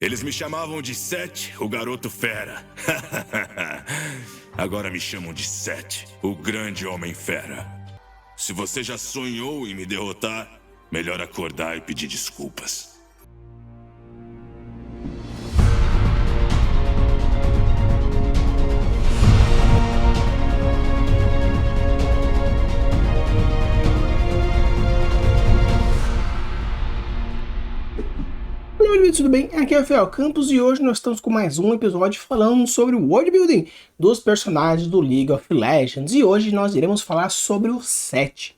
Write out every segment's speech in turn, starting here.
Eles me chamavam de Seth, o garoto fera. Agora me chamam de Seth, o grande homem fera. Se você já sonhou em me derrotar, melhor acordar e pedir desculpas. Tudo bem? Aqui é o Rafael Campos e hoje nós estamos com mais um episódio falando sobre o world building dos personagens do League of Legends, e hoje nós iremos falar sobre o Seth.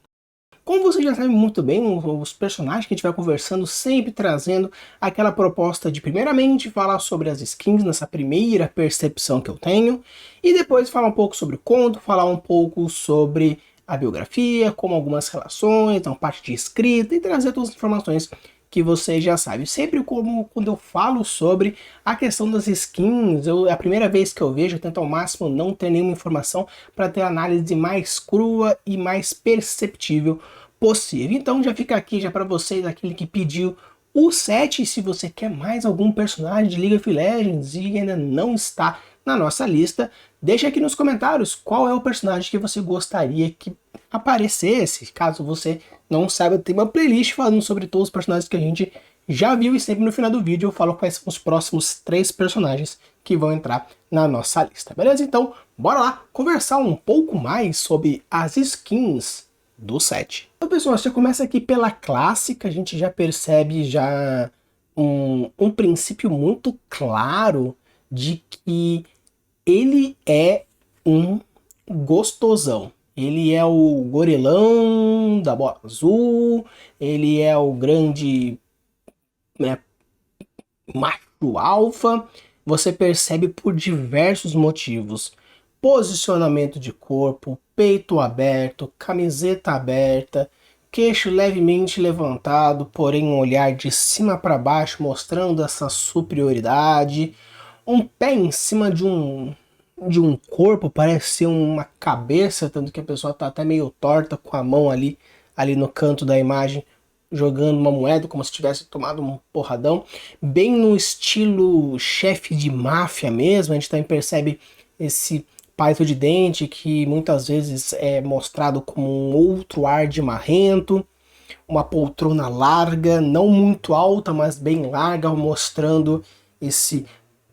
Como você já sabe muito bem, os personagens que a gente vai conversando, sempre trazendo aquela proposta de primeiramente falar sobre as skins, nessa primeira percepção que eu tenho, e depois falar um pouco sobre o conto, falar um pouco sobre a biografia, como algumas relações, então parte de escrita, e trazer todas as informações que você já sabe. Sempre quando eu falo sobre a questão das skins, é a primeira vez que eu vejo, eu tento ao máximo não ter nenhuma informação para ter a análise mais crua e mais perceptível possível. Então já fica aqui já para vocês, aquele que pediu o Seth. E se você quer mais algum personagem de League of Legends e ainda não está na nossa lista, deixa aqui nos comentários qual é o personagem que você gostaria que aparecesse. Caso você não saiba, tem uma playlist falando sobre todos os personagens que a gente já viu, e sempre no final do vídeo eu falo quais são os próximos 3 personagens que vão entrar na nossa lista, beleza? Então, bora lá conversar um pouco mais sobre as skins do Seth. Então, pessoal, você começa aqui pela clássica, a gente já percebe já um princípio muito claro de que ele é um gostosão. Ele é o gorilão da bola azul, ele é o grande, né, macho alfa. Você percebe por diversos motivos: posicionamento de corpo, peito aberto, camiseta aberta, queixo levemente levantado, porém um olhar de cima para baixo mostrando essa superioridade, um pé em cima de um corpo, parece ser uma cabeça, tanto que a pessoa tá até meio torta com a mão ali no canto da imagem, jogando uma moeda, como se tivesse tomado um porradão, bem no estilo chefe de máfia mesmo. A gente também percebe esse palito de dente, que muitas vezes é mostrado como um outro ar de marrento, uma poltrona larga, não muito alta, mas bem larga, mostrando esse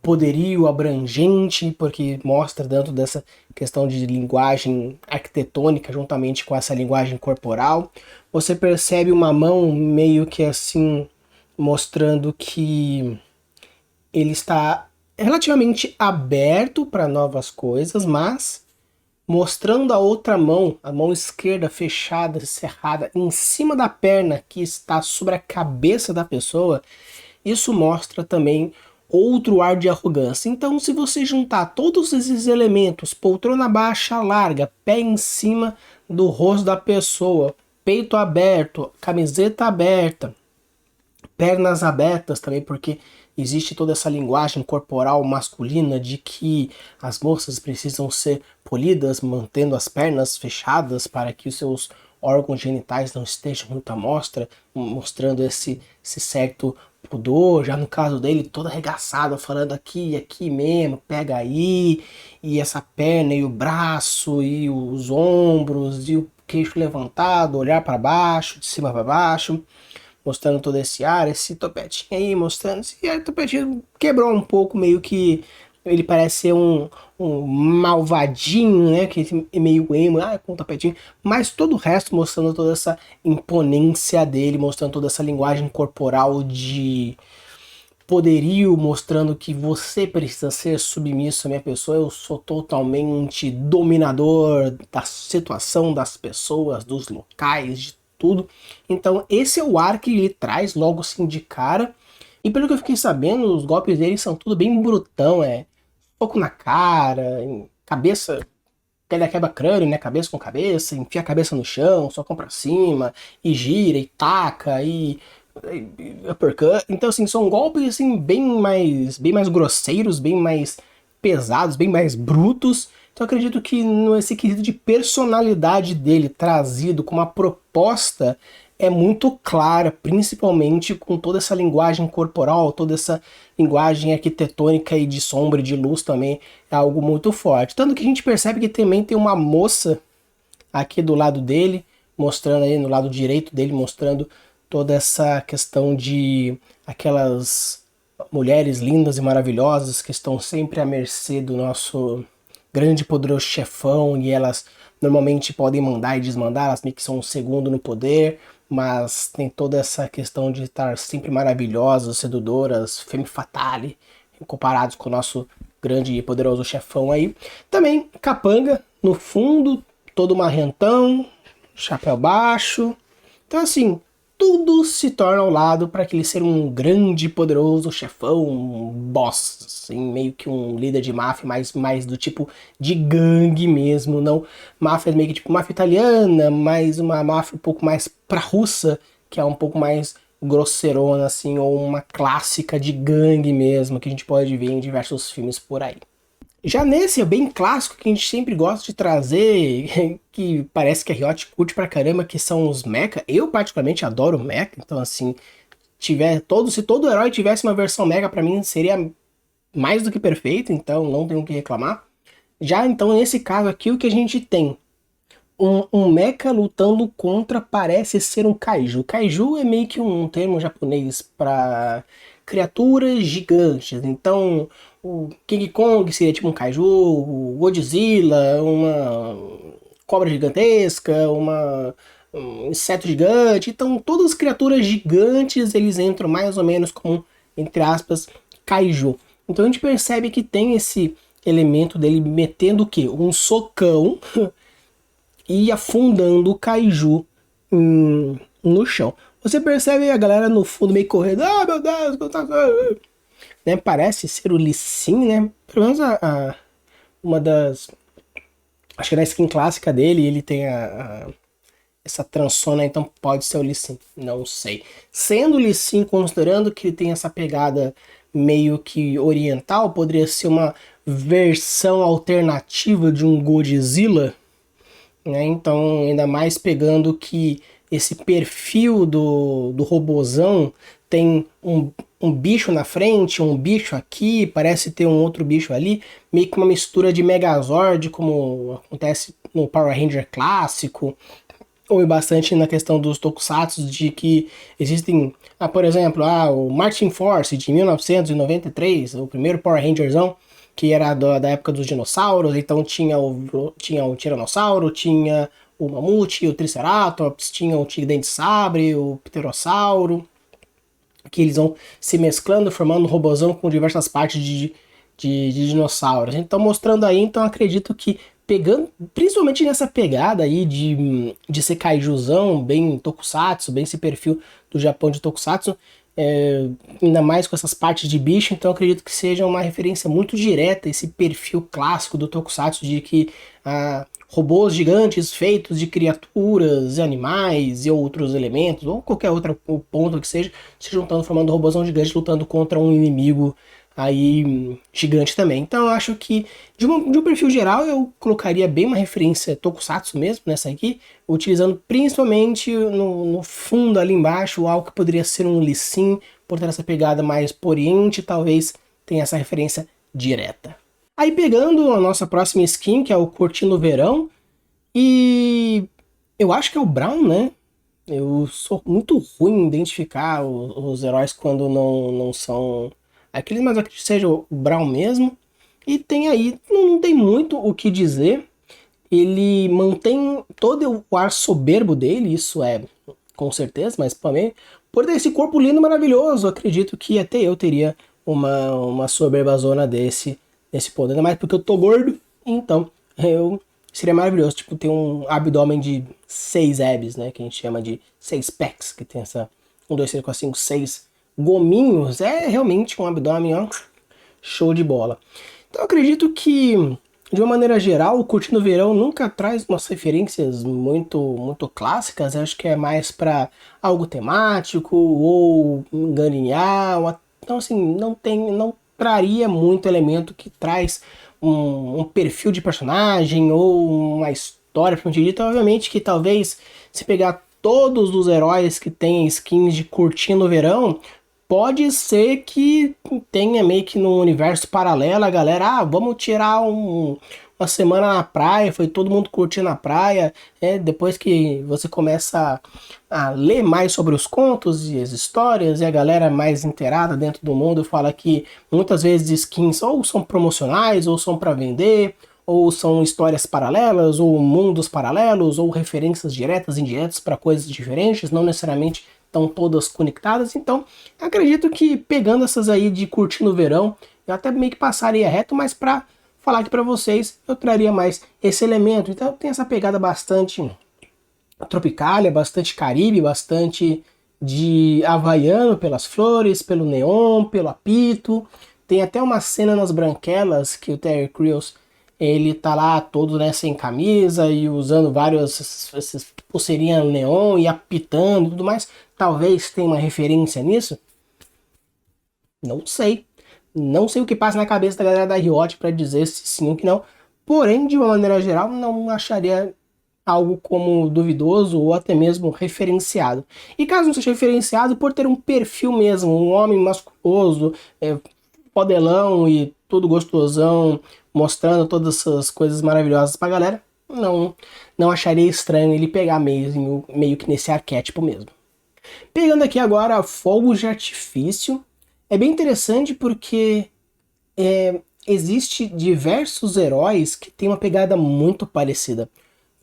poderio abrangente, porque mostra dentro dessa questão de linguagem arquitetônica, juntamente com essa linguagem corporal. Você percebe uma mão meio que assim, mostrando que ele está relativamente aberto para novas coisas, mas mostrando a outra mão, a mão esquerda fechada, cerrada, em cima da perna que está sobre a cabeça da pessoa. Isso mostra também outro ar de arrogância. Então, se você juntar todos esses elementos, poltrona baixa larga, pé em cima do rosto da pessoa, peito aberto, camiseta aberta, pernas abertas também, porque existe toda essa linguagem corporal masculina de que as moças precisam ser polidas, mantendo as pernas fechadas para que os seus órgãos genitais não estejam muito à mostra, mostrando esse certo pudor. Já no caso dele, todo arregaçado, falando aqui mesmo, pega aí, e essa perna e o braço e os ombros e o queixo levantado, olhar para baixo, de cima para baixo, mostrando todo esse ar, esse topetinho aí, mostrando, e o topetinho quebrou um pouco, meio que ele parece ser um malvadinho, né, que é meio emo, com o topetinho, mas todo o resto mostrando toda essa imponência dele, mostrando toda essa linguagem corporal de poderio, mostrando que você precisa ser submisso à minha pessoa, eu sou totalmente dominador da situação, das pessoas, dos locais, de tudo. Então esse é o ar que ele traz logo assim de cara, e pelo que eu fiquei sabendo, os golpes dele são tudo bem brutão, soco na cara, cabeça, quebra-crânio, né, cabeça com cabeça, enfia a cabeça no chão, socão pra cima, e gira, e taca, e uppercut. Então assim, são golpes assim, bem mais grosseiros, bem mais pesados, bem mais brutos. Então eu acredito que nesse quesito de personalidade dele, trazido com uma proposta é muito clara, principalmente com toda essa linguagem corporal, toda essa linguagem arquitetônica e de sombra e de luz também é algo muito forte. Tanto que a gente percebe que também tem uma moça aqui do lado dele, mostrando aí no lado direito dele, mostrando toda essa questão de aquelas mulheres lindas e maravilhosas que estão sempre à mercê do nosso grande e poderoso chefão, e elas normalmente podem mandar e desmandar, elas meio que são um segundo no poder, mas tem toda essa questão de estar sempre maravilhosas, sedutoras, femme fatale, comparados com o nosso grande e poderoso chefão aí. Também capanga no fundo, todo marrentão, chapéu baixo. Então assim, tudo se torna ao lado para aquele ser um grande e poderoso chefão, um boss, assim, meio que um líder de máfia, mais do tipo de gangue mesmo, não máfia meio que tipo máfia italiana, mas uma máfia um pouco mais pra russa, que é um pouco mais grosseirona, assim, ou uma clássica de gangue mesmo, que a gente pode ver em diversos filmes por aí. Já nesse é bem clássico que a gente sempre gosta de trazer, que parece que a Riot curte pra caramba, que são os mecha. Eu particularmente adoro mecha, então assim, se todo herói tivesse uma versão mecha, pra mim seria mais do que perfeito, então não tenho o que reclamar. Já então nesse caso aqui o que a gente tem? Um mecha lutando contra, parece ser um kaiju. Kaiju é meio que um termo japonês para criaturas gigantes. Então, o King Kong seria tipo um kaiju, o Godzilla, uma cobra gigantesca, um inseto gigante. Então, todas as criaturas gigantes, eles entram mais ou menos como, entre aspas, kaiju. Então, a gente percebe que tem esse elemento dele metendo o quê? Um socão e afundando o kaiju no chão. Você percebe a galera no fundo meio correndo, ah meu Deus, né? Parece ser o Lee Sin, né? Pelo menos uma das, acho que na skin clássica dele ele tem essa transona, então pode ser o Lee Sin, não sei. Sendo o Lee Sin, considerando que ele tem essa pegada meio que oriental, poderia ser uma versão alternativa de um Godzilla, né? Então, ainda mais pegando que esse perfil do robozão tem um bicho na frente, um bicho aqui, parece ter um outro bicho ali, meio que uma mistura de Megazord, como acontece no Power Ranger clássico, ou bastante na questão dos tokusatsu, de que existem, por exemplo, o Marching Force de 1993, o primeiro Power Rangerzão, que era da época dos dinossauros, então tinha o Tiranossauro, tinha o Mamute, o Triceratops, tinha o Tigre Dente Sabre, o Pterossauro, que eles vão se mesclando, formando um robozão com diversas partes de dinossauros. Então, mostrando aí, então acredito que pegando, principalmente nessa pegada aí de ser kaijuzão, bem tokusatsu, bem esse perfil do Japão de tokusatsu, ainda mais com essas partes de bicho, então acredito que seja uma referência muito direta esse perfil clássico do tokusatsu de que robôs gigantes feitos de criaturas, animais e outros elementos, ou qualquer outro ponto que seja, se juntando, formando um robôzão gigante lutando contra um inimigo aí gigante também. Então eu acho que de um perfil geral eu colocaria bem uma referência tokusatsu mesmo nessa aqui, utilizando principalmente no fundo ali embaixo algo que poderia ser um Lee Sin, por ter essa pegada mais oriente, talvez tenha essa referência direta. Aí pegando a nossa próxima skin, que é o Curtindo o Verão, e eu acho que é o Braum, né? Eu sou muito ruim em identificar os heróis quando não são aqueles, mas eu acredito que seja o Braum mesmo. E tem aí, não tem muito o que dizer. Ele mantém todo o ar soberbo dele, isso é com certeza, mas também por ter esse corpo lindo e maravilhoso, acredito que até eu teria uma soberbazona desse poder, ainda mais porque eu tô gordo, então seria maravilhoso, tipo, ter um abdômen de 6 abs, né, que a gente chama de 6 packs, que tem essa 1, 2, 3, 4, 5, 6 gominhos, é realmente um abdômen, ó, show de bola. Então eu acredito que, de uma maneira geral, o Curtindo o Verão nunca traz umas referências muito clássicas, acho que é mais para algo temático, ou galinhar, então assim, não traria muito elemento que traz um perfil de personagem ou uma história propriamente dita. Obviamente que talvez se pegar todos os heróis que têm skins de curtindo o verão, pode ser que tenha meio que num universo paralelo a galera, vamos tirar uma semana na praia, foi todo mundo curtindo a praia, depois que você começa a ler mais sobre os contos e as histórias, e a galera mais inteirada dentro do mundo fala que muitas vezes skins ou são promocionais, ou são para vender, ou são histórias paralelas, ou mundos paralelos, ou referências diretas e indiretas para coisas diferentes, não necessariamente estão todas conectadas. Então, acredito que pegando essas aí de curtindo o verão, eu até meio que passaria reto, mas para falar aqui para vocês, eu traria mais esse elemento. Então, tem essa pegada bastante tropicália, bastante caribe, bastante de havaiano pelas flores, pelo neon, pelo apito. Tem até uma cena nas branquelas que o Terry Crews ele tá lá todo, né, sem camisa e usando várias essas pulseirinhas neon e apitando e tudo mais. Talvez tenha uma referência nisso. Não sei. Não sei o que passa na cabeça da galera da Riot para dizer se sim ou que não. Porém, de uma maneira geral, não acharia algo como duvidoso ou até mesmo referenciado. E caso não seja referenciado, por ter um perfil mesmo, um homem musculoso, podelão e todo gostosão, mostrando todas essas coisas maravilhosas pra galera, não acharia estranho ele pegar meio que nesse arquétipo mesmo. Pegando aqui agora fogos de artifício, é bem interessante porque existe diversos heróis que têm uma pegada muito parecida.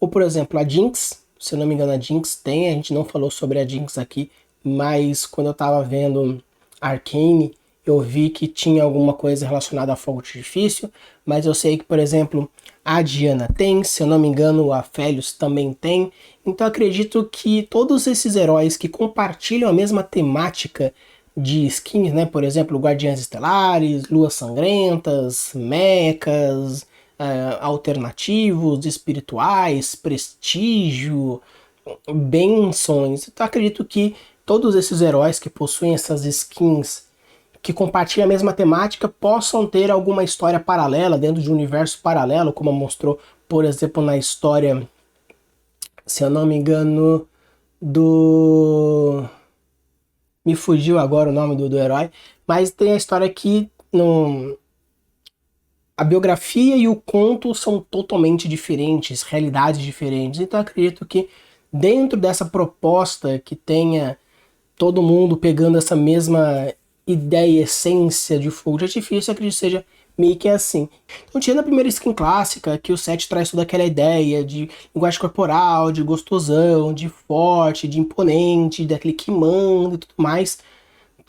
Ou, por exemplo, a Jinx, se eu não me engano a Jinx tem, a gente não falou sobre a Jinx aqui, mas quando eu tava vendo Arcane, eu vi que tinha alguma coisa relacionada a fogo de artifício, mas eu sei que, por exemplo, a Diana tem, se eu não me engano, a Aphelios também tem. Então acredito que todos esses heróis que compartilham a mesma temática de skins, né? Por exemplo, Guardiãs Estelares, Luas Sangrentas, mechas, alternativos, espirituais, prestígio, benções. Então acredito que todos esses heróis que possuem essas skins que compartilham a mesma temática possam ter alguma história paralela dentro de um universo paralelo, como mostrou, por exemplo, na história, se eu não me engano, me fugiu agora o nome do herói, mas tem a história que a biografia e o conto são totalmente diferentes, realidades diferentes. Então eu acredito que dentro dessa proposta que tenha todo mundo pegando essa mesma ideia, essência de fogo de artifício, acredito que seja meio que assim. Então, tirando a primeira skin clássica, que o set traz toda aquela ideia de linguagem corporal, de gostosão, de forte, de imponente, daquele que manda e tudo mais,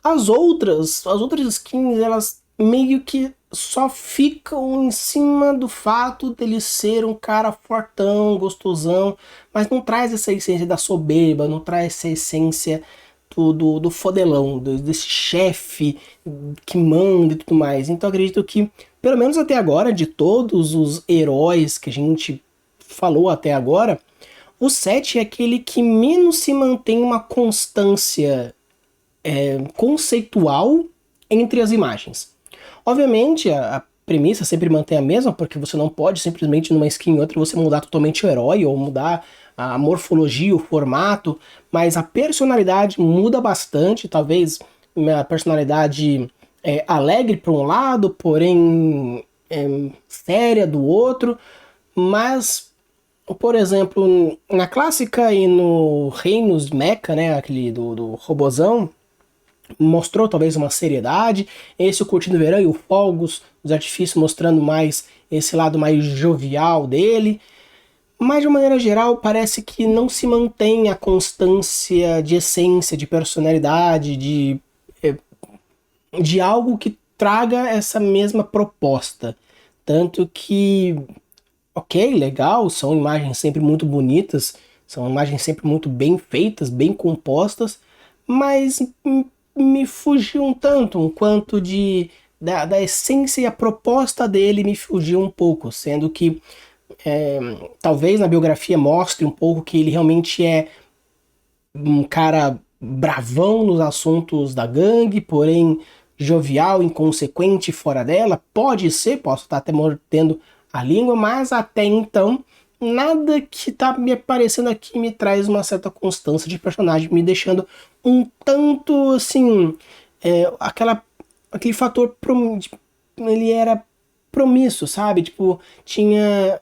as outras skins, elas meio que só ficam em cima do fato dele ser um cara fortão, gostosão, mas não traz essa essência da soberba, não traz essa essência do fodelão, desse chefe que manda e tudo mais. Então acredito que, pelo menos até agora, de todos os heróis que a gente falou até agora, o 7 é aquele que menos se mantém uma constância conceitual entre as imagens. Obviamente, a premissa sempre mantém a mesma, porque você não pode simplesmente numa skin e outra você mudar totalmente o herói ou mudar a morfologia, o formato, mas a personalidade muda bastante. Talvez a personalidade alegre para um lado, porém séria do outro. Mas, por exemplo, na clássica e no Reinos Mecha, né, aquele do robozão, mostrou talvez uma seriedade. Esse o Curtindo o Verão e o Fogos dos Artifícios mostrando mais esse lado mais jovial dele. Mas de uma maneira geral parece que não se mantém a constância de essência, de personalidade, de algo que traga essa mesma proposta. Tanto que, ok, legal, são imagens sempre muito bonitas, são imagens sempre muito bem feitas, bem compostas, mas me fugiu um tanto, um quanto da essência e a proposta dele me fugiu um pouco, sendo que talvez na biografia mostre um pouco que ele realmente é um cara bravão nos assuntos da gangue, porém jovial, inconsequente fora dela. Pode ser, posso estar até mordendo a língua, mas até então nada que tá me aparecendo aqui me traz uma certa constância de personagem, me deixando um tanto, assim, aquele fator, ele era promíssorio, sabe? Tipo, tinha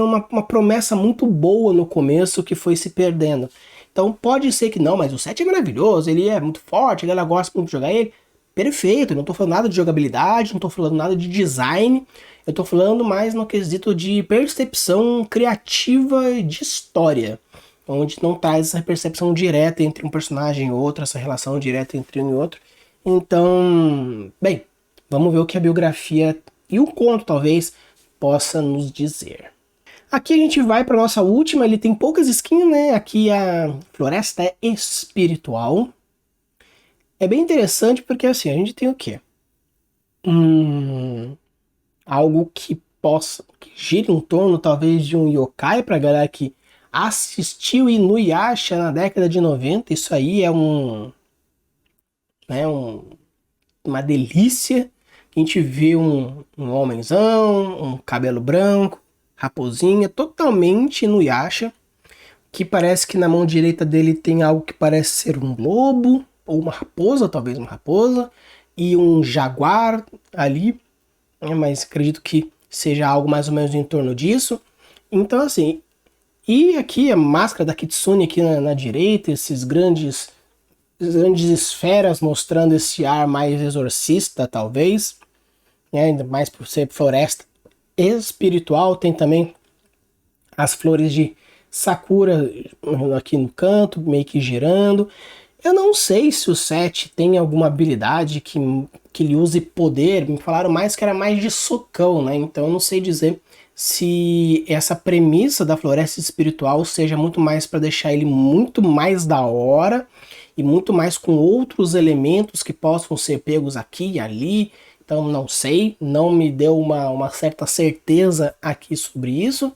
uma promessa muito boa no começo que foi se perdendo. Então pode ser que não, mas o 7 é maravilhoso, ele é muito forte, a galera gosta muito de jogar ele. Perfeito, eu não tô falando nada de jogabilidade, não tô falando nada de design, eu tô falando mais no quesito de percepção criativa de história, onde não traz essa percepção direta entre um personagem e outro, essa relação direta entre um e outro. Então, bem, vamos ver o que a biografia e o conto talvez possa nos dizer. Aqui a gente vai para nossa última, ele tem poucas skins, né? Aqui a Floresta Espiritual. É bem interessante porque assim, a gente tem o quê? Algo que gire em torno talvez de um yokai pra galera que assistiu Inuyasha na década de 90. Isso aí é uma delícia. A gente vê um homenzão, um cabelo branco, raposinha, totalmente Inuyasha, que parece que na mão direita dele tem algo que parece ser um lobo, ou uma raposa, talvez uma raposa, e um jaguar ali, mas acredito que seja algo mais ou menos em torno disso. Então assim, e aqui a máscara da Kitsune aqui na direita, esses grandes esferas mostrando esse ar mais exorcista, talvez, né? Ainda mais por ser floresta espiritual. Tem também as flores de sakura aqui no canto, meio que girando. Eu não sei se o 7 tem alguma habilidade que ele use poder. Me falaram mais que era mais de socão, né? Então eu não sei dizer se essa premissa da floresta espiritual seja muito mais para deixar ele muito mais da hora e muito mais com outros elementos que possam ser pegos aqui e ali. Então não sei, não me deu uma certa certeza aqui sobre isso,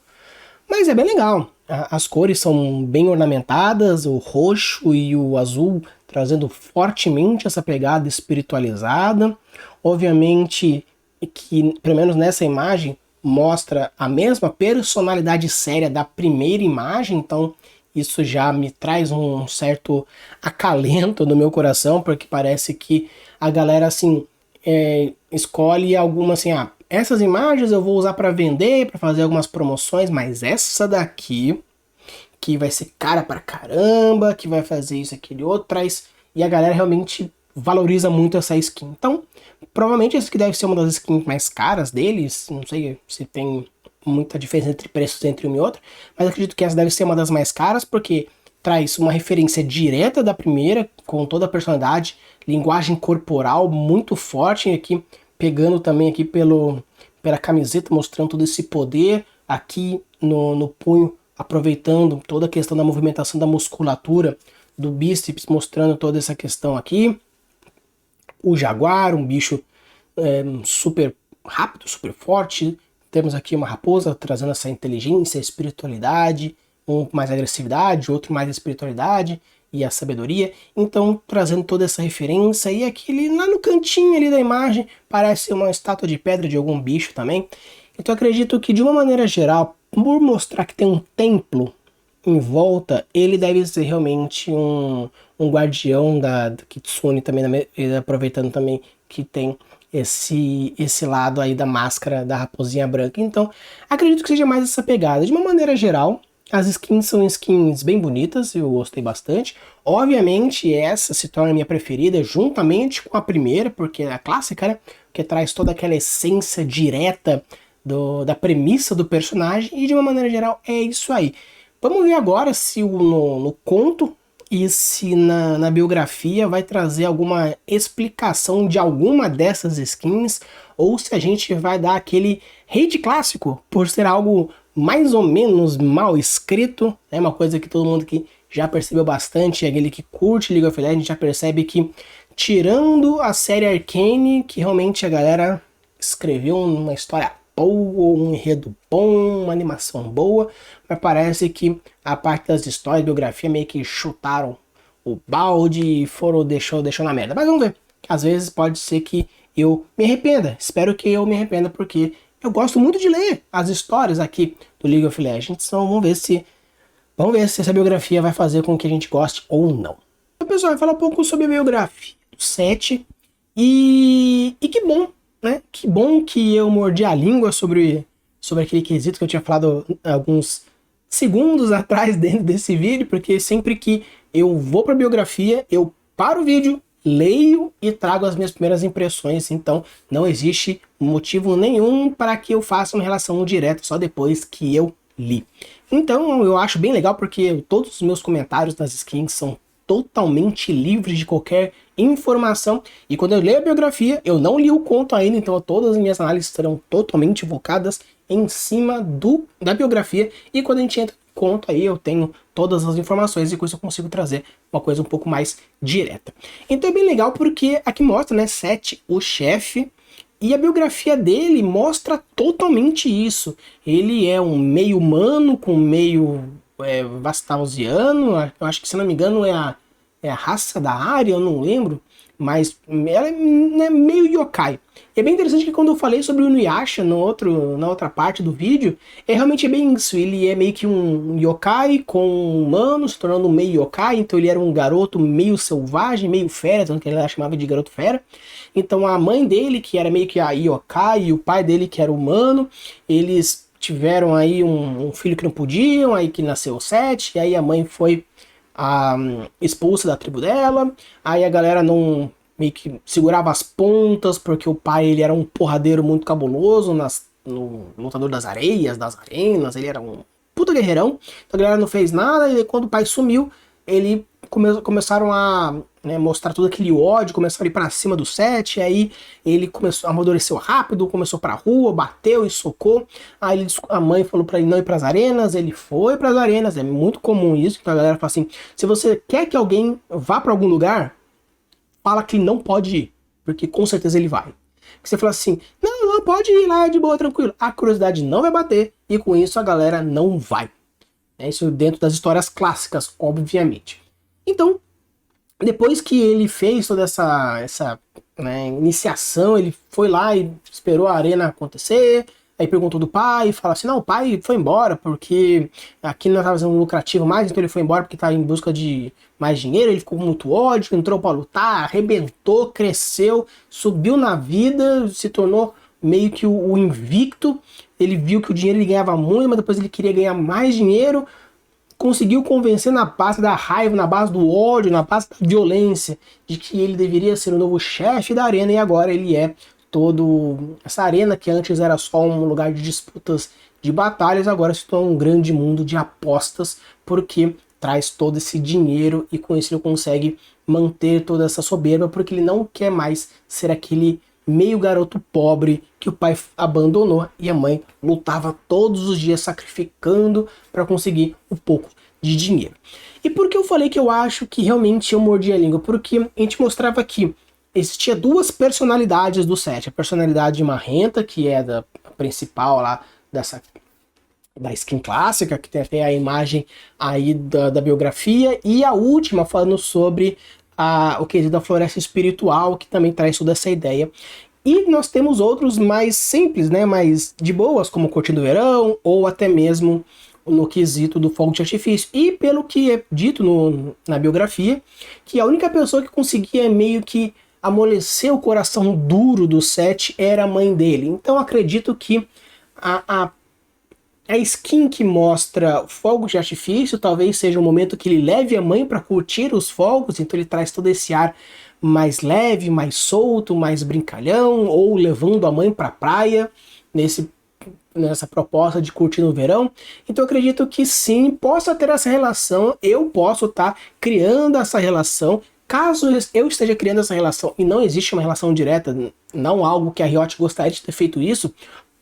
mas é bem legal. As cores são bem ornamentadas, o roxo e o azul trazendo fortemente essa pegada espiritualizada. Obviamente que, pelo menos nessa imagem, mostra a mesma personalidade séria da primeira imagem, então isso já me traz um certo acalento no meu coração, porque parece que a galera assim escolhe alguma assim, essas imagens eu vou usar para vender, para fazer algumas promoções, mas essa daqui, que vai ser cara pra caramba, que vai fazer isso, aquele outro, traz, e a galera realmente valoriza muito essa skin. Então, provavelmente essa aqui deve ser uma das skins mais caras deles, não sei se tem muita diferença entre preços entre uma e outra, mas acredito que essa deve ser uma das mais caras, porque traz uma referência direta da primeira, com toda a personalidade, linguagem corporal muito forte aqui, pegando também aqui pela camiseta, mostrando todo esse poder, aqui no punho, aproveitando toda a questão da movimentação da musculatura do bíceps, mostrando toda essa questão aqui. O jaguar, um bicho super rápido, super forte. Temos aqui uma raposa trazendo essa inteligência, espiritualidade, um com mais agressividade, outro mais espiritualidade e a sabedoria. Então trazendo toda essa referência, e aquele lá no cantinho ali da imagem parece uma estátua de pedra de algum bicho também. Então acredito que de uma maneira geral, por mostrar que tem um templo em volta, ele deve ser realmente um guardião da Kitsune também, aproveitando também que tem esse lado aí da máscara da raposinha branca. Então acredito que seja mais essa pegada. De uma maneira geral, as skins são skins bem bonitas, eu gostei bastante. Obviamente essa se torna a minha preferida juntamente com a primeira, porque é a clássica, né? Que traz toda aquela essência direta da premissa do personagem, e de uma maneira geral é isso aí. Vamos ver agora se no conto e se na biografia vai trazer alguma explicação de alguma dessas skins, ou se a gente vai dar aquele hate clássico por ser algo mais ou menos mal escrito. É uma coisa que todo mundo que já percebeu bastante, aquele que curte League of Legends já percebe que, tirando a série Arcane, que realmente a galera escreveu uma história boa, um enredo bom, uma animação boa, mas parece que a parte das histórias, biografia, meio que chutaram o balde e deixou na merda. Mas vamos ver. Às vezes pode ser que eu me arrependa. Espero que eu me arrependa, porque eu gosto muito de ler as histórias aqui do League of Legends, então vamos ver se essa biografia vai fazer com que a gente goste ou não. Então, pessoal, vai falar um pouco sobre a biografia do Seth, e que bom, né? Que bom que eu mordi a língua sobre aquele quesito que eu tinha falado alguns segundos atrás dentro desse vídeo, porque sempre que eu vou para a biografia, eu paro o vídeo, leio e trago as minhas primeiras impressões, então não existe motivo nenhum para que eu faça uma relação direta só depois que eu li. Então eu acho bem legal porque todos os meus comentários nas skins são totalmente livres de qualquer informação, e quando eu leio a biografia, eu não li o conto ainda, então todas as minhas análises serão totalmente focadas em cima da biografia, e quando a gente entra no conto aí eu tenho todas as informações e com isso eu consigo trazer uma coisa um pouco mais direta. Então é bem legal porque aqui mostra, né, Seth, o chefe, e a biografia dele mostra totalmente isso. Ele é um meio humano com meio Vastausiano, eu acho que, se não me engano, é a raça da área, eu não lembro, mas ela é, né, meio yokai. E é bem interessante que quando eu falei sobre o Inuyasha na outra parte do vídeo, realmente bem isso. Ele é meio que um yokai com um humano, se tornando um meio yokai, então ele era um garoto meio selvagem, meio fera, tanto que ele chamava de garoto fera. Então a mãe dele, que era meio que a yokai, e o pai dele, que era humano, eles tiveram aí um filho que não podiam, aí que nasceu o Seth, e aí a mãe foi expulsa da tribo dela, aí a galera não meio que segurava as pontas, porque o pai ele era um porradeiro muito cabuloso, no lutador das areias, das arenas, ele era um puta guerreirão, então a galera não fez nada, e quando o pai sumiu, ele começaram a mostrar todo aquele ódio, começaram a ir pra cima do Seth, aí ele amadureceu rápido, começou pra rua, bateu e socou, aí a mãe falou pra ele não ir pras arenas, ele foi pras arenas, é muito comum isso, que a galera fala assim, se você quer que alguém vá pra algum lugar, fala que não pode ir, porque com certeza ele vai. Você fala assim, não, pode ir lá de boa, tranquilo, a curiosidade não vai bater, e com isso a galera não vai. Isso dentro das histórias clássicas, obviamente. Então, depois que ele fez toda essa iniciação, ele foi lá e esperou a arena acontecer, aí perguntou do pai, fala assim, não, o pai foi embora porque aqui não estava sendo lucrativo mais, então ele foi embora porque estava em busca de mais dinheiro, ele ficou com muito ódio, entrou para lutar, arrebentou, cresceu, subiu na vida, se tornou meio que o invicto, ele viu que o dinheiro ele ganhava muito, mas depois ele queria ganhar mais dinheiro, conseguiu convencer na base da raiva, na base do ódio, na base da violência, de que ele deveria ser o novo chefe da arena, e agora ele é essa arena que antes era só um lugar de disputas de batalhas, agora se torna um grande mundo de apostas, porque traz todo esse dinheiro e com isso ele consegue manter toda essa soberba, porque ele não quer mais ser aquele meio garoto pobre que o pai abandonou e a mãe lutava todos os dias sacrificando para conseguir um pouco de dinheiro. E por que eu falei que eu acho que realmente eu mordi a língua? Porque a gente mostrava que existia duas personalidades do Seth. A personalidade marrenta, que é da principal lá da skin clássica, que tem até a imagem aí da biografia, e a última falando sobre o quesito da floresta espiritual, que também traz toda essa ideia. E nós temos outros mais simples, né, mais de boas, como Curtindo o Verão, ou até mesmo no quesito do fogo de artifício. E pelo que é dito na biografia, que a única pessoa que conseguia meio que amolecer o coração duro do Seth era a mãe dele. Então acredito que a skin que mostra fogos de artifício talvez seja o momento que ele leve a mãe para curtir os fogos, então ele traz todo esse ar mais leve, mais solto, mais brincalhão, ou levando a mãe para a praia, nessa proposta de curtir no verão. Então eu acredito que sim, possa ter essa relação, eu posso estar criando essa relação. Caso eu esteja criando essa relação e não existe uma relação direta, não algo que a Riot gostaria de ter feito isso,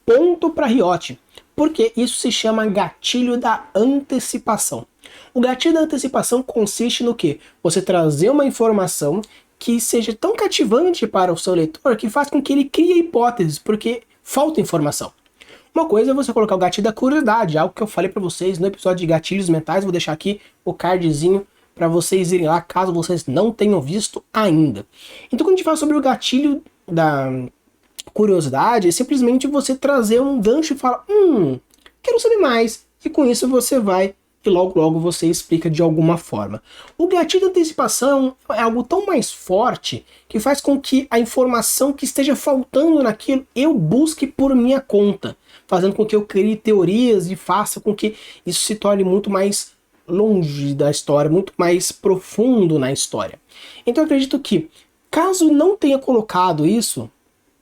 ponto para Riot. Porque isso se chama gatilho da antecipação. O gatilho da antecipação consiste no quê? Você trazer uma informação que seja tão cativante para o seu leitor que faz com que ele crie hipóteses, porque falta informação. Uma coisa é você colocar o gatilho da curiosidade, algo que eu falei para vocês no episódio de gatilhos mentais, vou deixar aqui o cardzinho para vocês irem lá, caso vocês não tenham visto ainda. Então quando a gente fala sobre o gatilho da curiosidade é simplesmente você trazer um gancho e falar, quero saber mais. E com isso você vai e logo logo você explica de alguma forma. O gatilho de antecipação é algo tão mais forte que faz com que a informação que esteja faltando naquilo eu busque por minha conta, fazendo com que eu crie teorias e faça com que isso se torne muito mais longe da história, muito mais profundo na história. Então eu acredito que, caso não tenha colocado isso,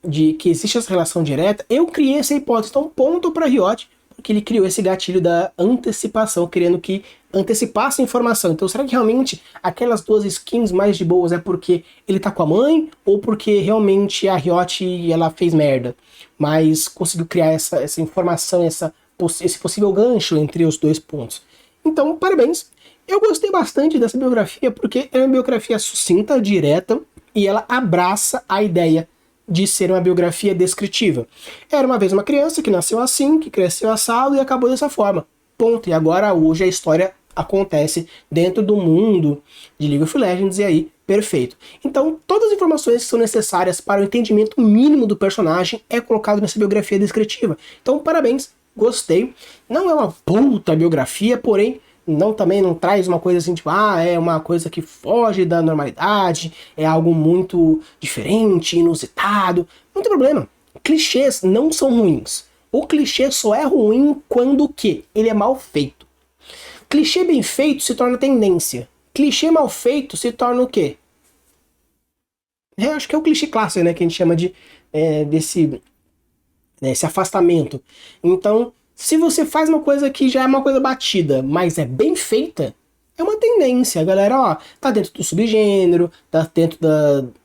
de que existe essa relação direta, eu criei essa hipótese. Então ponto para Riot, porque ele criou esse gatilho da antecipação, querendo que antecipasse a informação. Então será que realmente aquelas duas skins mais de boas é porque ele tá com a mãe, ou porque realmente a Riot ela fez merda, mas conseguiu criar essa informação, esse possível gancho entre os dois pontos. Então, parabéns. Eu gostei bastante dessa biografia porque é uma biografia sucinta, direta, e ela abraça a ideia de ser uma biografia descritiva. Era uma vez uma criança que nasceu assim, que cresceu assado e acabou dessa forma. Ponto. E agora, hoje, a história acontece dentro do mundo de League of Legends e aí, perfeito. Então, todas as informações que são necessárias para o entendimento mínimo do personagem é colocado nessa biografia descritiva. Então, parabéns. Gostei. Não é uma puta biografia, porém também não traz uma coisa assim, tipo, é uma coisa que foge da normalidade, é algo muito diferente, inusitado. Não tem problema. Clichês não são ruins. O clichê só é ruim quando o quê? Ele é mal feito. Clichê bem feito se torna tendência. Clichê mal feito se torna o quê? Acho que é o clichê clássico, né, que a gente chama desse afastamento. Então, se você faz uma coisa que já é uma coisa batida, mas é bem feita, é uma tendência. A galera, tá dentro do subgênero, tá dentro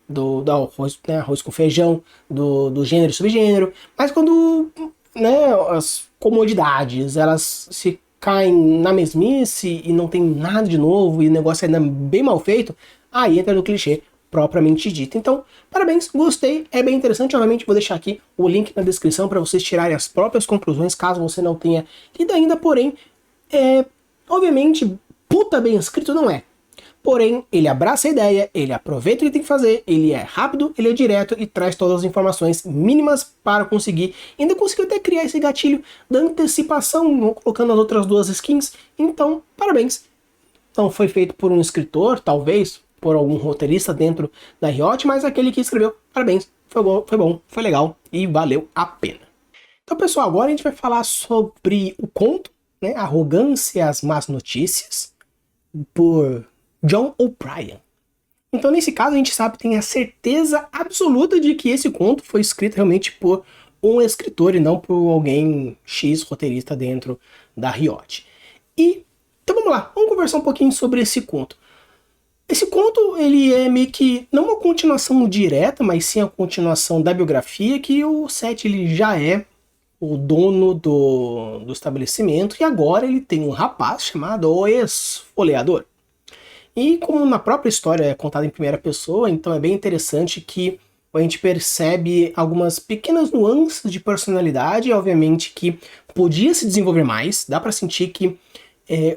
do arroz, né, arroz com feijão, do gênero e subgênero, mas quando, né, as comodidades, elas se caem na mesmice e não tem nada de novo e o negócio é ainda bem mal feito, aí entra no clichê propriamente dito. Então, parabéns, gostei, é bem interessante. Obviamente vou deixar aqui o link na descrição para vocês tirarem as próprias conclusões, caso você não tenha lido ainda, porém, obviamente, puta bem escrito não é. Porém, ele abraça a ideia, ele aproveita o que tem que fazer, ele é rápido, ele é direto e traz todas as informações mínimas para conseguir. Ainda conseguiu até criar esse gatilho da antecipação, colocando as outras duas skins. Então, parabéns. Então, foi feito por um escritor, talvez, por algum roteirista dentro da Riot, mas aquele que escreveu, parabéns, foi bom, foi legal e valeu a pena. Então, pessoal, agora a gente vai falar sobre o conto, né, Arrogância e as Más Notícias, por John O'Brien. Então, nesse caso, a gente tem a certeza absoluta de que esse conto foi escrito realmente por um escritor e não por alguém X roteirista dentro da Riot. Então vamos lá, vamos conversar um pouquinho sobre esse conto. Esse conto, ele é meio que, não uma continuação direta, mas sim a continuação da biografia, que o Seth ele já é o dono do estabelecimento, e agora ele tem um rapaz chamado o Esfoleador. E como na própria história é contada em primeira pessoa, então é bem interessante que a gente percebe algumas pequenas nuances de personalidade, obviamente que podia se desenvolver mais, dá pra sentir que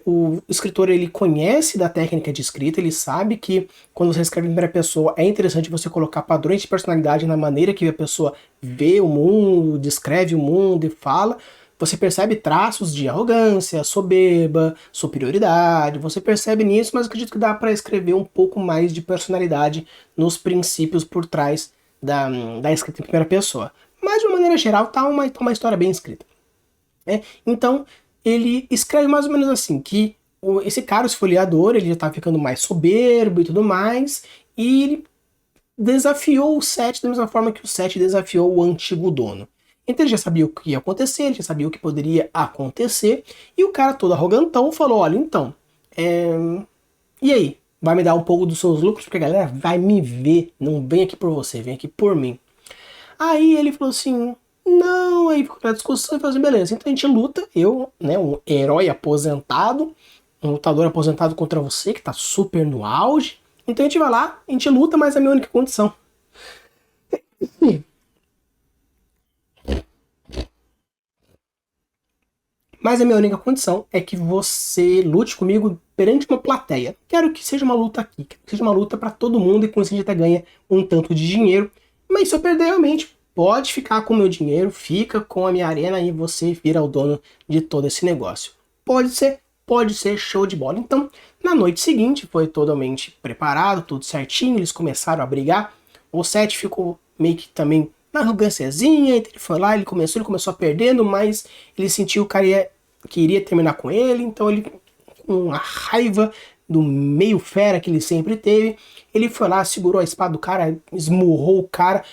o escritor ele conhece da técnica de escrita, ele sabe que quando você escreve em primeira pessoa é interessante você colocar padrões de personalidade na maneira que a pessoa vê o mundo, descreve o mundo e fala. Você percebe traços de arrogância, soberba, superioridade, você percebe nisso, mas acredito que dá para escrever um pouco mais de personalidade nos princípios por trás da escrita em primeira pessoa. Mas de uma maneira geral tá uma história bem escrita. Então, ele escreve mais ou menos assim, que esse cara, o esfoliador, ele já tá ficando mais soberbo e tudo mais, e ele desafiou o Seth da mesma forma que o Seth desafiou o antigo dono. Então ele já sabia o que ia acontecer, ele já sabia o que poderia acontecer, e o cara todo arrogantão falou, olha, então, e aí? Vai me dar um pouco dos seus lucros, porque a galera vai me ver, não vem aqui por você, vem aqui por mim. Aí ele falou assim, não, aí ficou na discussão e falou assim, beleza, então a gente luta, eu, né, um herói aposentado, um lutador aposentado contra você, que tá super no auge, então a gente vai lá, a gente luta, mas é a minha única condição. Mas a minha única condição é que você lute comigo perante uma plateia. Quero que seja uma luta aqui, que seja uma luta pra todo mundo e com isso a gente até ganha um tanto de dinheiro, mas se eu perder realmente, pode ficar com o meu dinheiro, fica com a minha arena e você vira o dono de todo esse negócio. Pode ser, show de bola. Então, na noite seguinte, foi totalmente preparado, tudo certinho, eles começaram a brigar. O Seth ficou meio que também na arrogânciazinha, ele foi lá, ele começou perdendo, mas ele sentiu que iria terminar com ele, então ele, com a raiva do meio fera que ele sempre teve, ele foi lá, segurou a espada do cara, esmurrou o cara,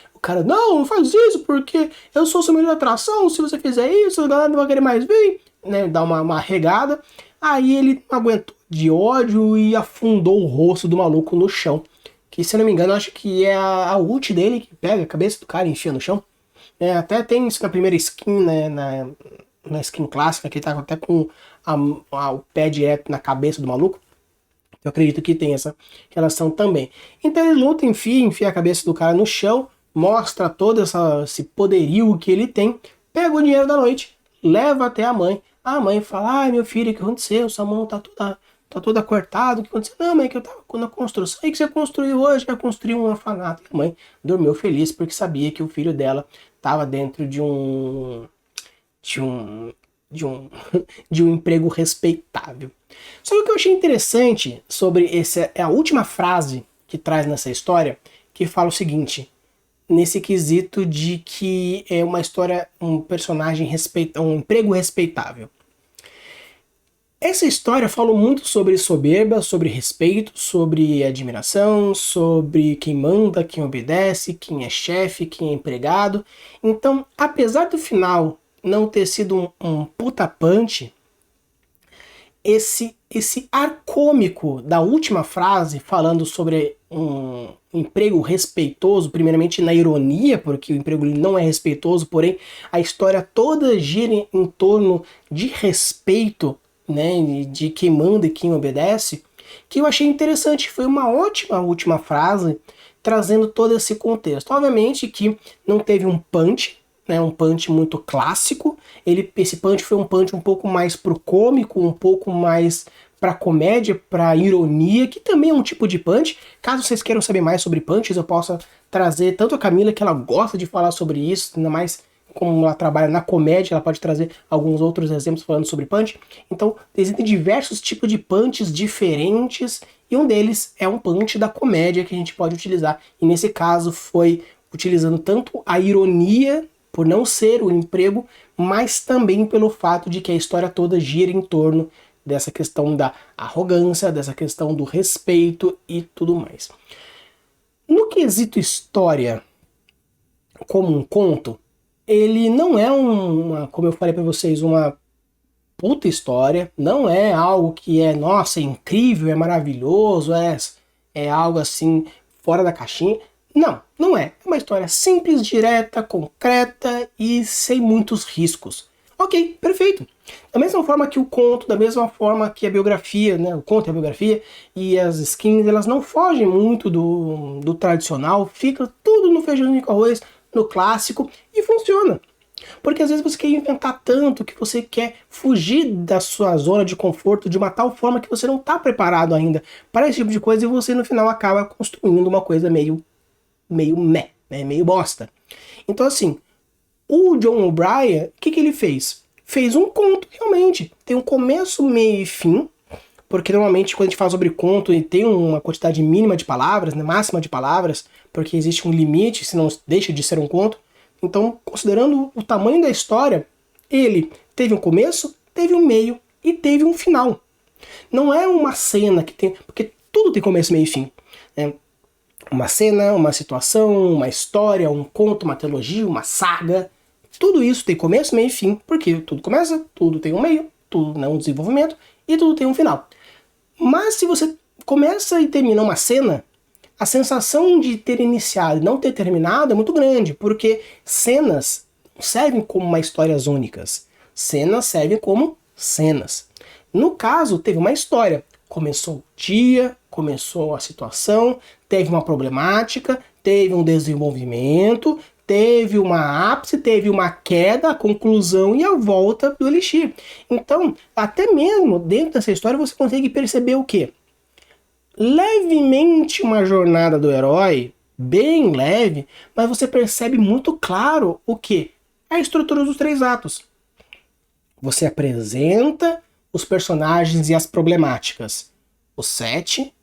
não faz isso, porque eu sou seu melhor atração, se você fizer isso, a galera não vai querer mais vir, né, dá uma regada. Aí ele não aguentou de ódio e afundou o rosto do maluco no chão. Que, se eu não me engano, acho que é a ult dele que pega a cabeça do cara e enfia no chão. Até tem isso na primeira skin, né, na skin clássica, que ele tá até com o pé direto na cabeça do maluco. Eu acredito que tem essa relação também. Então ele luta, enfia a cabeça do cara no chão, mostra todo esse poderio que ele tem, pega o dinheiro da noite, leva até a mãe. A mãe fala, ai meu filho, o que aconteceu? Sua mão tá toda cortada, o que aconteceu? Não, mãe, que eu tava na construção. E que você construiu hoje? Eu construí um orfanato. E a mãe dormiu feliz porque sabia que o filho dela tava dentro de um emprego respeitável. Só que o que eu achei interessante sobre é a última frase que traz nessa história, que fala o seguinte, nesse quesito de que é uma história, um personagem um emprego respeitável. Essa história fala muito sobre soberba, sobre respeito, sobre admiração, sobre quem manda, quem obedece, quem é chefe, quem é empregado. Então, apesar do final não ter sido um puta punch, esse ar cômico da última frase, falando sobre um emprego respeitoso, primeiramente na ironia, porque o emprego não é respeitoso, porém a história toda gira em torno de respeito, né, de quem manda e quem obedece, que eu achei interessante. Foi uma ótima última frase, trazendo todo esse contexto. Obviamente que não teve um punch, né, um punch muito clássico. Esse punch foi um punch um pouco mais pro cômico, um pouco mais pra comédia, pra ironia, que também é um tipo de punch. Caso vocês queiram saber mais sobre punches, eu possa trazer tanto a Camila, que ela gosta de falar sobre isso, ainda mais como ela trabalha na comédia, ela pode trazer alguns outros exemplos falando sobre punch. Então, existem diversos tipos de punches diferentes, e um deles é um punch da comédia que a gente pode utilizar. E nesse caso foi utilizando tanto a ironia, por não ser o emprego, mas também pelo fato de que a história toda gira em torno dessa questão da arrogância, dessa questão do respeito e tudo mais. No quesito história, como um conto, ele não é como eu falei pra vocês, uma puta história, não é algo que é, nossa, é incrível, é maravilhoso, é algo assim, fora da caixinha. Não é. É uma história simples, direta, concreta e sem muitos riscos. Ok, perfeito. Da mesma forma que o conto, da mesma forma que a biografia, né, o conto e a biografia e as skins, elas não fogem muito do tradicional, fica tudo no feijãozinho com arroz, no clássico, e funciona. Porque às vezes você quer inventar tanto que você quer fugir da sua zona de conforto de uma tal forma que você não está preparado ainda para esse tipo de coisa, e você no final acaba construindo uma coisa meio meh, né, meio bosta. Então assim, o John O'Brien, o que ele fez? Fez um conto, realmente. Tem um começo, meio e fim, porque normalmente quando a gente fala sobre conto e tem uma quantidade mínima de palavras, né, máxima de palavras, porque existe um limite, senão deixa de ser um conto. Então, considerando o tamanho da história, ele teve um começo, teve um meio e teve um final. Não é uma cena que tem... Porque tudo tem começo, meio e fim. Né? Uma cena, uma situação, uma história, um conto, uma trilogia, uma saga. Tudo isso tem começo, meio e fim, porque tudo começa, tudo tem um meio, tudo é um desenvolvimento e tudo tem um final. Mas se você começa e termina uma cena, a sensação de ter iniciado e não ter terminado é muito grande, porque cenas servem como uma histórias únicas. Cenas servem como cenas. No caso, teve uma história. Começou o dia, começou a situação, teve uma problemática, teve um desenvolvimento, teve uma ápice, teve uma queda, a conclusão e a volta do Elixir. Então, até mesmo dentro dessa história você consegue perceber o quê? Levemente uma jornada do herói, bem leve, mas você percebe muito claro o que? A estrutura dos 3 atos. Você apresenta os personagens e as problemáticas. O 7,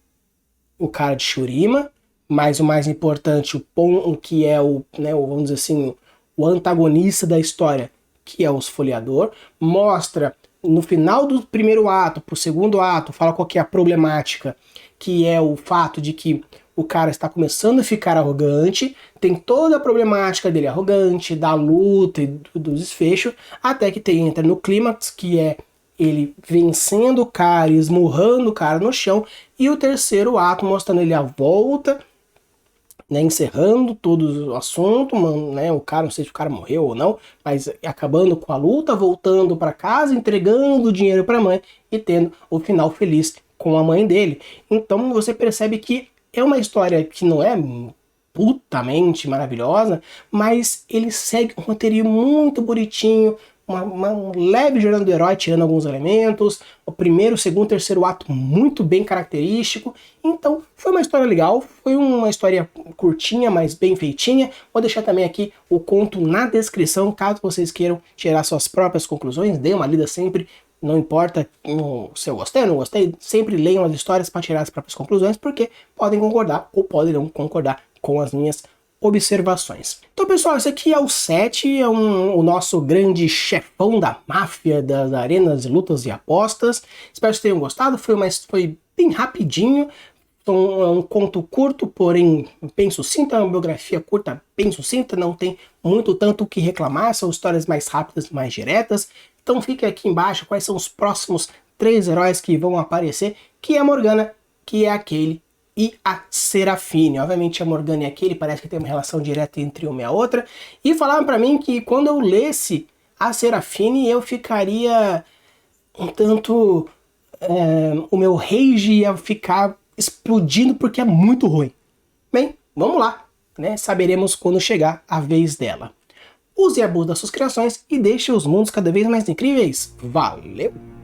o cara de Shurima, mas o mais importante, o que é vamos dizer assim, o antagonista da história, que é o esfoliador, mostra no final do primeiro ato, pro segundo ato, fala qual que é a problemática, que é o fato de que o cara está começando a ficar arrogante, tem toda a problemática dele arrogante, da luta e do desfecho, até que entra no clímax, que é ele vencendo o cara, esmurrando o cara no chão, e o terceiro ato mostrando ele à volta, né, encerrando todo o assunto, né, o cara, não sei se o cara morreu ou não, mas acabando com a luta, voltando para casa, entregando o dinheiro para a mãe e tendo o final feliz com a mãe dele. Então você percebe que é uma história que não é putamente maravilhosa, mas ele segue um roteirinho muito bonitinho, uma leve jornada do herói, tirando alguns elementos, o primeiro, segundo, terceiro ato muito bem característico, então foi uma história legal, foi uma história curtinha, mas bem feitinha. Vou deixar também aqui o conto na descrição, caso vocês queiram tirar suas próprias conclusões, dê uma lida sempre, não importa se eu gostei ou não gostei, sempre leiam as histórias para tirar as próprias conclusões, porque podem concordar ou podem não concordar com as minhas observações. Então, pessoal, esse aqui é o 7, é o nosso grande chefão da máfia das arenas de lutas e apostas. Espero que vocês tenham gostado, foi bem rapidinho, então, é um conto curto, porém bem sucinto, é uma biografia curta, bem sucinta, não tem tanto o que reclamar, são histórias mais rápidas, mais diretas. Então fique aqui embaixo quais são os próximos 3 heróis que vão aparecer, que é a Morgana, que é aquele, e a Serafine. Obviamente a Morgana e aquele parece que tem uma relação direta entre uma e a outra. E falaram pra mim que quando eu lesse a Serafine eu ficaria um tanto... o meu rage ia ficar explodindo porque é muito ruim. Bem, vamos lá, né? Saberemos quando chegar a vez dela. Use e abuse das suas criações e deixe os mundos cada vez mais incríveis. Valeu!